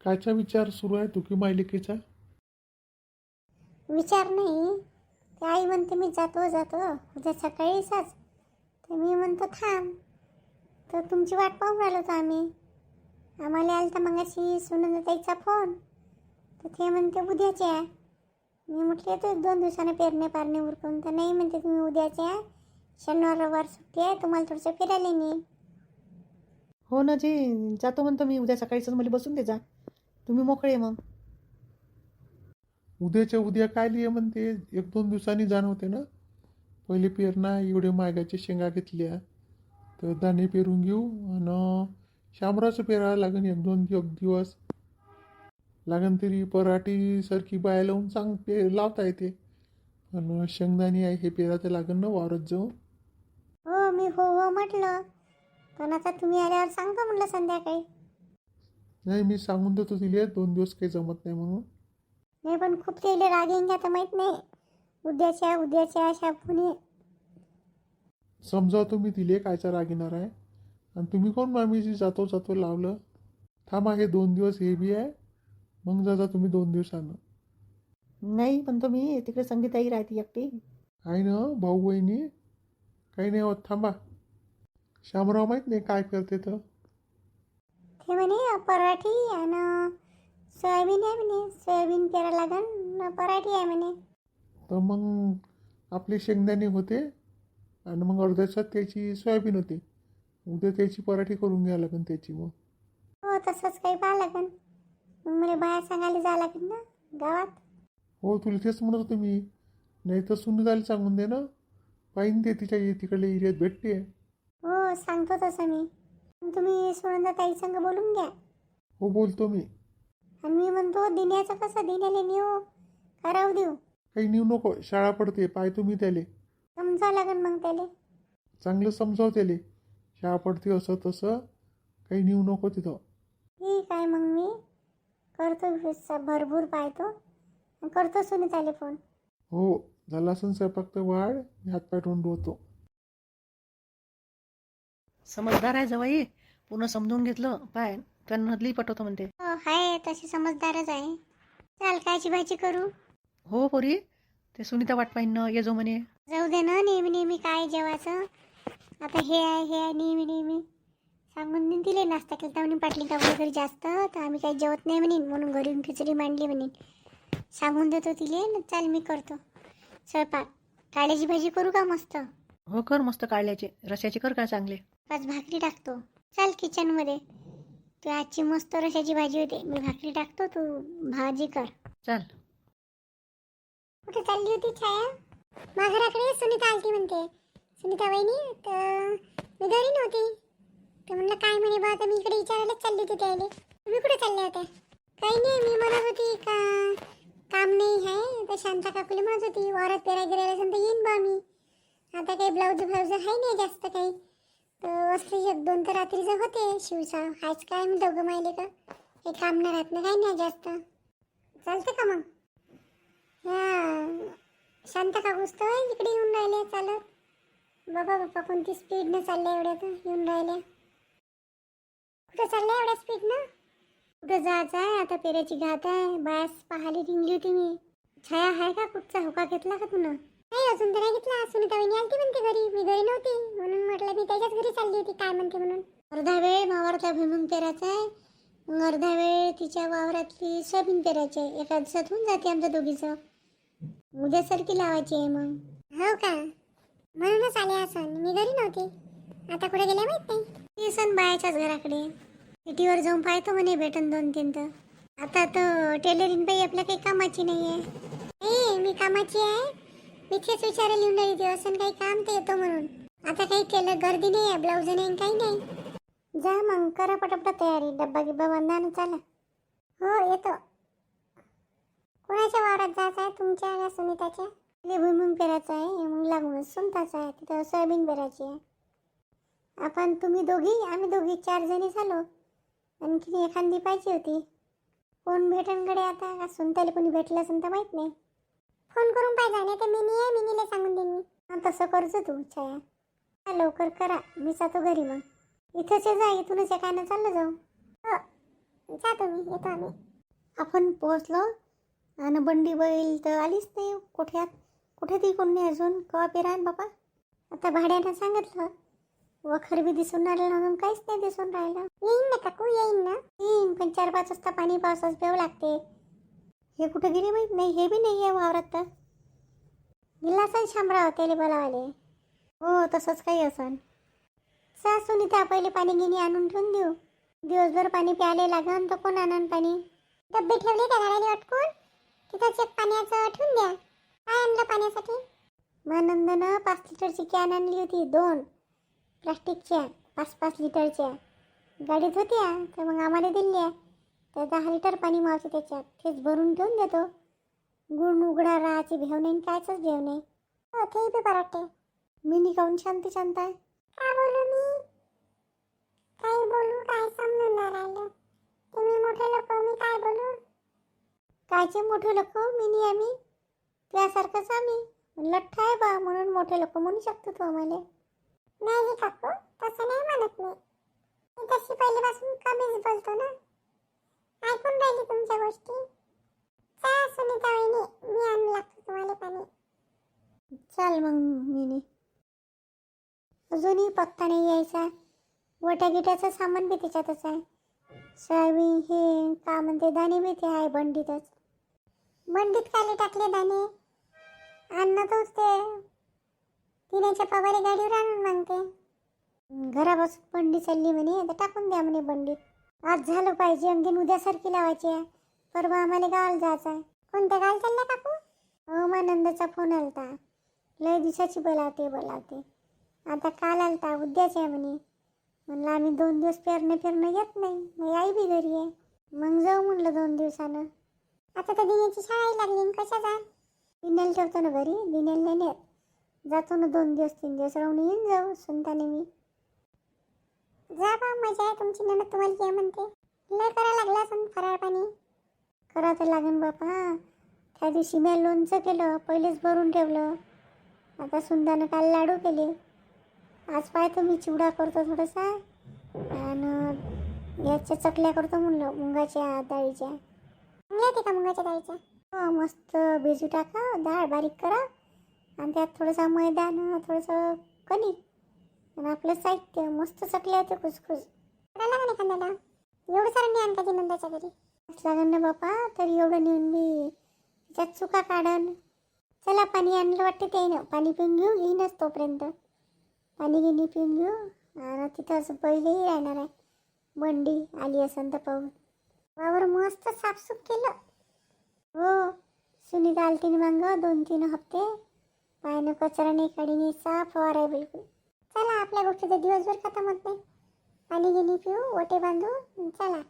कायचा विचार सुरू आहे तुकी मायलिकेचा? विचार नाही, ते आई म्हणते मी जातो जातो उद्या सकाळी साच. तर मी म्हणतो थांब. तर तुमची वाट पाहून राहिलो होतो आम्ही. आम्हाला आला तर मगाशी सुनंदाताईचा फोन. तर ते म्हणते उद्याचे आहे. मी म्हटलं येतो 1-2 दिवसाने पेरणे पारणे उरकून. तर नाही म्हणते तुम्ही उद्याचे आहे, शनिवार रविवार सुट्टी आहे, तुम्हाला थोडंसं फिरायला नेईन. हो ना जी, जातो म्हणतो मी उद्या सकाळीच, मला बसून दे जा, तुम्ही मोकळे मग. उद्याच्या उद्या काय लिहे म्हणते? 1-2 दिवसांनी जाणवते ना. पहिले पेरणा एवढे मागाच्या शेंगा घेतल्या तर दाणे पेरून घेऊ आणि शामराचं पेरायला लागेल 1-2 दिवस लागन. तरी पराठीसारखी बाया लावून लावता येते. पण शेंगदाणी आहे हे पेरायचं लागेल ना वावरात जाऊन. हो मी हो हो म्हटलं, पण आता तुम्ही आल्यावर सांगतो म्हटलं संध्याकाळी. नाही, मी सांगून देतो तिला 2 दिवस काही जमत नाही म्हणून. नाही पण खूप त्याला राग येईन आता माहीत नाही. उद्याच्या अशा पुणे. समजावतो मी तिले कायचा राग येणार आहे. आणि तुम्ही कोण मामीजी जातो जातो लावलं. थांबा, हे 2 दिवस हे बी आहे, मग जाता तुम्ही 2 दिवसानं. नाही पण तुम्ही तिकडे संगीताई राहते एकटी. आहे ना भाऊ बहिणी, काही नाही होत. थांबा, शामराव माहीत नाही काय करते तर. ते म्हणे पराठी आणि सोयाबीन आहे म्हणे. सोयाबीन पेरा लागन, पराठी आहे म्हणे. तर मग आपले शेंगदाणे होते आणि मग अर्ध्याच्यात त्याची सोयाबीन होते. उद्या त्याची पराठी करून घ्यावं लागेल त्याची. मग हो तसंच काही पाहा लागन. मग मला बाहेर सांगायला जावं लागेल ना गावात. हो, तुला तेच म्हणत होतो मी. नाही तर सुनीताला सांगून दे ना, पाहिजे ते तिच्या तिकडल्या एरियात भेटते. हो सांगतो तसं मी. तुम्ही सुनंदाताई संग बोलून घ्या. हो बोलतो मी. आणि मी म्हणतो दिन्याचं कसं, दिन्याला नेऊ का राहू देऊ? काही नेऊ नको, शाळा पडते. पाय तुम्ही त्याले समजावं लागेल मग त्याला. चांगलं समजाव त्याले, शाळा पडते असं तसं. काही नेऊ नको तिथं. ठीक आहे मग मी करतो, भरपूर पाहतो करतो सुनीताले फोन. हो, झाला असेल स्वयंपाक तर वाढ, मी हातपाय तोंड धुवतो. समजदार आहे जवाई, पूर्ण समजून घेतलं. पाय त्यांना नदली पटवतो म्हणते. हो आहे तशी समजदारच आहे. चाल कायची भाजी करू? हो पोरी, ते सुनीता वाट पाहिन ना, ये जो म्हणे. जाऊ दे ना, नेहमी नेहमी काय जेवायचं. आता हे आहे नेहमी नेहमी सांगून देईन तिले. नाश्ता केला म्हणे पाटली का घरी जास्त, तर आम्ही काही जेवत नाही म्हणेन, म्हणून घरी येऊन खिचडी मांडली म्हणेन. सांगून देतो तिले ना. चाल मी करतो स्वयंपाक. काळ्याची भाजी करू का मस्त? हो कर मस्त, काढल्याचे रश्याचे कर का चांगले. 5 भाकरी टाकतो. चाल किचनमध्ये. तू आजची मस्त रशाची भाजी होते, मी भाकरी टाकतो, तू भाजी कर. चाल. कुठे चालली होती छाया? माझ्याकडे सुनीता आलती म्हणते. सुनीता वहिनी, तर मी घरी नव्हती. तर म्हणलं काय म्हणे बा, तर मी इकडे विचारायलाच चालली होती त्याला. तुम्ही कुठे चालल्या होत्या? काही नाही, मी म्हणत होती का काम नाही आहे, तर शांता काकुली म्हणत होती वावरात पेरा गिरायला सांगता येईन बा मी. आता काही ब्लाऊज आहे नाही जास्त काही, तर असले 1-2 तर रात्रीचं होते शिवचा. हाच काय मी दोघं माहिले का काही काम नाही राहत ना, काही नाही जास्त. चालतं का मग? शांता काकूच तर इकडे येऊन राहिले चालत. बाबा बाप्पा कोणती स्पीडनं चालल्या एवढ्या तर येऊन राहिल्या. कुठं चालल्या एवढ्या स्पीडनं? कुठं जायचं आहे आता, पेऱ्याची घात आहे. बास पाहायला रिंगली होती मी. छाया आहे का? कुठचा होका घेतला का तुला? नाही अजून तर नाही घेतला. सुनीता वहिनी आलती म्हणते घरी, मी घरी नव्हती म्हणून म्हटलं मी त्याच्याच घरी चालली होती काय म्हणते म्हणून. अर्धा वेळ वावरातला भुईमुग पेरायचा आहे, मग अर्धा वेळ तिच्या वावरातली सोयाबीन पेरायची आहे. एका दिवसात होऊन जाते आमच्या दोघीचं. उद्या सारखी लावायची आहे मग. हो का? म्हणूनच आले असं. मी घरी नव्हती. आता कुठे गेल्या माहित नाही. ती सण बायाच्याच घराकडे. सिटीवर जाऊन पाहतो म्हणे भेटन 2-3 तर. आता तर टेलरिंग बाई आपल्या काही कामाची नाही आहे. मी कामाची आहे. मी तेच विचारायला येऊन राहिली, असं काही काम तर येतो म्हणून. आता काही टेलर गर्दी नाही आहे, ब्लाऊज नाही काही नाही. जा मग करा पटापट तयारी, डब्बा गिब्बा बांधा ना चाला. हो येतो. कोणाच्या वावरात जायचं आहे तुमच्या या सुनीताच्या? भुईमुग पेरायचं आहे, मग लागूनच सुनताचं आहे, तिथं सोयाबीन पेरायची आहे. आपण तुम्ही दोघी, आम्ही दोघी 4 जणी झालो. आणखी एखादी पाहिजे होती. कोण भेटणकडे आता का सुनताले कोणी भेटलं असेल तर माहीत नाही. फोन करून पाहिजे नाही तर मिनीला सांगून देईन मी. तसं करतो तू छाया. लवकर करा, मी जातो घरी. मग इथंच जा, इथूनच एकानं चाललं जाऊ. हो जा तुम्ही, येतो आम्ही. आपण पोहोचलो आणि बंडी बैल तर आलीच नाही कोठ्यात. कुठे ती कोण नाही अजून. कवा पेरान बापा. आता भाड्यानं सांगितलं, वखर बी दिसून राहिलं म्हणून काहीच नाही दिसून राहिलं. येईन ना काकू, येईन ना. येईन, पण 4-5 वाजता पाणी पावसाच पेव लागते. हे कुठे गेले माहीत नाही. हे बी नाही आहे वावरात तर. गेला असन शामराव त्याला बोलावाले. हो तसंच काही असन. चा सुनीता, पहिले पाणी गिनी आणून ठेवून देऊ. दिवसभर पाणी प्यायला लागन तर कोण आणन पाणी. डब्बे ठेवले त्या गाड्याला अटकून, तिथंच एक पाण्याचं ठेवून द्या. काय आणलं पाण्यासाठी? मानंदनं 5 लिटरची कॅन आणली होती, 2 प्लास्टिकच्या 5-5 लिटरच्या. गाडीत होत्या तर मग आम्हाला दिल्या. तर 10 लिटर पाणी मावते त्याच्यात. तेच भरून ठेवून देतो. गुण उघडा राहायची भेव नाही, कायच भेव नाही. हो ते बी बरं. मी काहून शांत शांत आहे. काय बोलू मी? काय बोलू, काय समजून नाही राहिलं. तुम्ही मोठे लोक, मी काय बोलू? कायचे मोठे लोक? मी नाही आम्ही त्यासारखंच आम्ही. लठ्ठ आहे बा म्हणून मोठे लोक म्हणू शकतो तू आम्हाला. नाही काकू, तसं नाही म्हणत मी. मी तशी पहिल्यापासून कमीच बोलतो ना. ऐकून राहिली तुमच्या गोष्टी. चा सुनीता वहिनी, मी आणू लागतो तुम्हाला पाणी. चाल मग मिनी. अजूनही पत्ता नाही यायचा. वट्या गिट्याचं सामान बी त्याच्यातच आहे. सोयाबीन हे का म्हणते दाणे बी ते आहे बंडीतच. बंडीत काले टाकले दाणे? अन्न तोच ते तिण्याच्या पवारी गाडीवर आणून मागते. घरापासून बंडी चालली म्हणे तर टाकून द्या म्हणे बंडीत. आज झालं पाहिजे. अगदी उद्यासारखी लावायची आहे. परवा आम्हाला गावाला जायचं आहे. कोणत्या गाल चालल्या काकू? हो मानंदाचा फोन आलता. लय दिवसाची बोलावते. आता काल आलता, उद्याच आहे म्हणे. म्हणलं आम्ही 2 दिवस फिरणं येत नाही. मग आई बी घरी आहे. मग जाऊ म्हणलं 2 दिवसानं. आता तर दिण्याची शाळाही लागली, कशा जा? दिन्याला ठेवतो ना घरी. दिन्याला नाही नेत. जातो ना 2 दिवस 3 दिवस राहून येऊन जाऊ सुनताने मी. जा बा, मजा आहे तुमची नणद तुम्हाला काय म्हणते. लय करा लागला असं फराळ पाणी. करा तर लागेल बापा. त्या दिवशी मी लोणचं केलं, पहिलेच भरून ठेवलं. आता सुनतानं काल लाडू केले. आज पाहतो मी चिवडा करतो थोडासा आणि याच्या चकल्या करतो म्हणलं मुंगाच्या डाळीच्या. चांगल्या येते का मुगाच्या डाळीच्या? हो मस्त भिजू टाका, डाळ बारीक करा आणि त्यात थोडंसं मैदान, थोडंसं कणिक आणि आपलं साहित्य. मस्त चकल्या होते खुसखुस. लागेल ना एखाद्याला. एवढं सारं नाही आणता ती नंदाच्या घरी. लागेल ना बापा. तरी एवढं नेऊन मी त्याच्यात चुका काढन. चला पाणी आणलं वाटते ते ना. पाणी पिऊन घेऊ. येईनच तोपर्यंत. पाणी गिनी पिऊन घेऊ आणि तिथंच पहिलेही राहणार आहे. बंडी आली असेल तर पाहू. वावर मस्त साफसूफ केलं. हो सुनीता आलती ना मागं 2-3 हप्ते. पायानं कचरा नाही, काढी नाही, साफ वार आहे बिलकुल. चला, आपल्या गोष्टी तर दिवसभर खतम होत नाही. पाणी गिनी पिऊ, ओटे बांधू, चला.